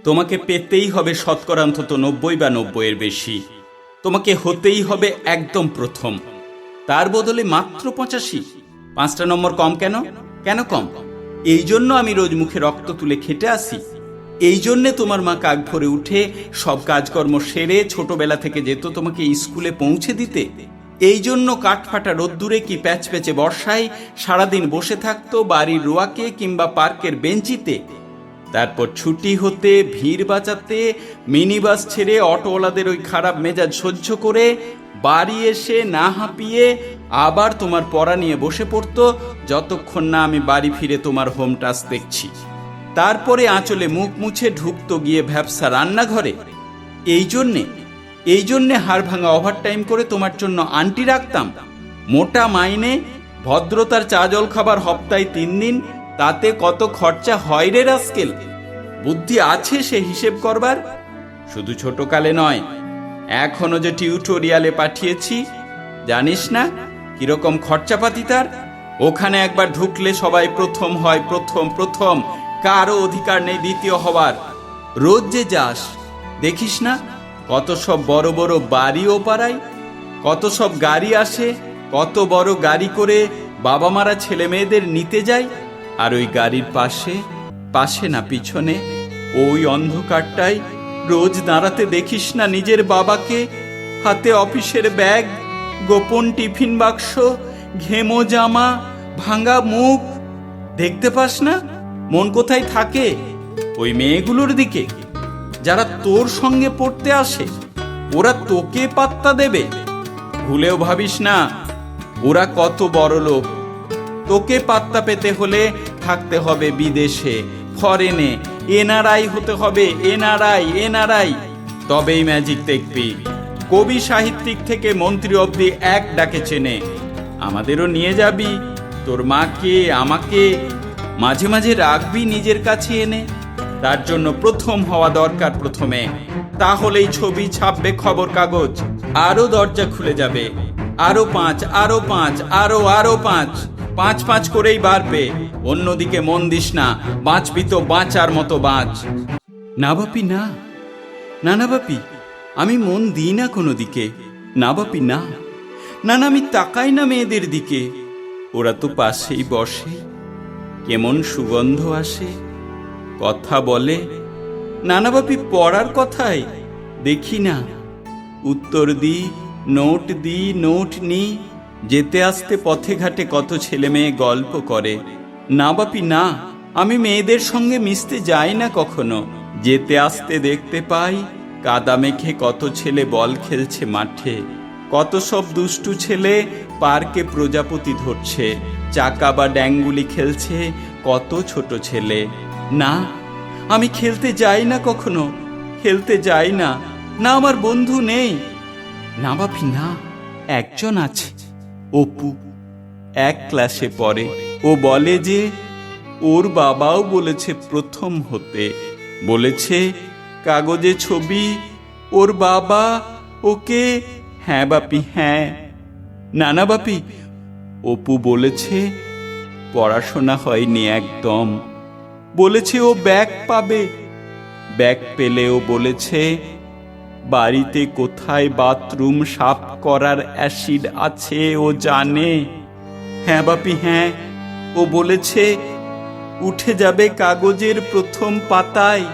তোমাকে পেতেই হবে শতকরা অন্তত 90 বা 90-এর বেশি। তোমাকে হতেই হবে একদম প্রথম। তার বদলে মাত্র 85। 5টা নম্বর কম কেন? কেন কম? এই জন্য আমি রোজ মুখে রক্ত তুলে খেটে আসি। এই জন্যে তোমার মা কাক ভরে উঠে সব কাজকর্ম সেরে ছোটবেলা থেকে যেত তোমাকে স্কুলে পৌঁছে দিতে। এই জন্য কাঠফাটা রোদ্দুরে কি প্যাচ প্যাচে বর্ষায় সারাদিন বসে থাকতো বাড়ির রোয়াকে কিংবা পার্কের বেঞ্চিতে। তারপর ছুটি হতে ভিড় বাঁচাতে মিনি বাস ছেড়ে অটোওয়ালাদের ওই খারাপ মেজাজ সহ্য করে বাড়ি এসে না হাঁপিয়ে আবার তোমার পড়া নিয়ে বসে পড়তো, যতক্ষণ না আমি বাড়ি ফিরে তোমার হোম টাস্ক দেখছি। তারপরে আঁচলে মুখ মুছে ঢুকতো গিয়ে ভ্যাপসা রান্নাঘরে। এই জন্যে হাড় ভাঙা ওভারটাইম করে তোমার জন্য আন্টি রাখতাম। মোটা মাইনে, ভদ্রতার চা জল খাবার সপ্তাহে 3 দিন, তাতে কত খরচা হয় রে রাস্কেল। বুদ্ধি আছে সে হিসেব করবার? শুধু ছোটকালে নয়, এখনো যে টিউটোরিয়ালে পাঠিয়েছি, জানিস না কিরকম খরচাপাতি তার? ওখানে একবার ঢুকলে সবাই প্রথম হয়, প্রথম, কারো অধিকার নেই দ্বিতীয় হবার। রোজ যে যাস, দেখিস না কত সব বড় বড় বাড়ি ও পাড়ায়, কত সব গাড়ি আসে, কত বড় গাড়ি করে বাবা মারা ছেলে মেয়েদের নিতে যায়। আর ওই গাড়ির পাশে না পিছনে ওই অন্ধকারটায় রোজ দাঁড়াতে দেখিস না নিজের বাবাকে, হাতে অফিসের ব্যাগ, গোপন টিফিন বাক্স, ঘেমো জামা, ভাঙা মুখ। দেখতে পাস না মন কোথায় থাকে? ওই মেয়েগুলোর দিকে যারা তোর সঙ্গে পড়তে আসে। ওরা তোকে পাত্তা দেবে? ভুলেও ভাবিস না ওরা কত বড় লোক। তোকে পাত্তা পেতে হলে থাকতে হবে বিদেশে, ফরেনে, এনআরআই হতে হবে, এনআরআই। তবেই ম্যাজিক দেখবি। কবি সাহিত্যিক থেকে মন্ত্রী অবধি এক ডাকে চেনে। আমাদেরও নিয়ে যাবি, তোর মাকে আমাকে মাঝে মাঝে রাখবি নিজের কাছে এনে। তার জন্য প্রথম হওয়া দরকার প্রথমে, তাহলেই ছবি ছাপবে খবর কাগজ, আরো দরজা খুলে যাবে। আরো 5, আরো 5, আরো 5, 5 করেই বাড়বে। অন্যদিকে মন দিস না, বাঁচবি তো বাঁচার মতো বাঁচ। না বাপি না, না বাপি, আমি মন দিই না কোনো দিকে। না বাপি না, আমি তাকাই না মেয়েদের দিকে। ওরা তো পাশেই বসে, কেমন সুগন্ধ আসে, কথা বলে। না বাপি, পড়ার কথায় দেখি না, উত্তর দিই, নোট নি। যেতে আসতে পথে ঘাটে কত ছেলে মেয়ে গল্প করে। না বাপি না, আমি মেয়েদের সঙ্গে মিশতে যাই না কখনো। যেতে আসতে দেখতে পাই কাদা মেখে কত ছেলে বল খেলছে মাঠে, কত সব দুষ্টু ছেলে পার্কে প্রজাপতি ধরছে, চাকা বা ড্যাঙ্গুলি খেলছে কত ছোট ছেলে। না, আমি খেলতে যাই না কখনো, খেলতে যাই না। আমার বন্ধু নেই। না বাপি না, একজন আছে, অপু, 1 ক্লাসে পড়ে। ও বলে যে ওর বাবাও বলেছে প্রথম হতে, বলেছে কাগজে ছবি, ওর বাবা ওকে। হ্যাঁ বাপি হ্যাঁ। না বাপি, অপু বলেছে পড়াশোনা হয়নি একদম, বলেছে ও ব্যাগ পাবে। ব্যাগ পেলেও বলেছে বাড়িতে কোথায় বাথরুম সাফ করার অ্যাসিড আছে ও জানে। হ্যাঁ বাপি হ্যাঁ, ও বলেছে উঠে যাবে কাগজের প্রথম পাতায়।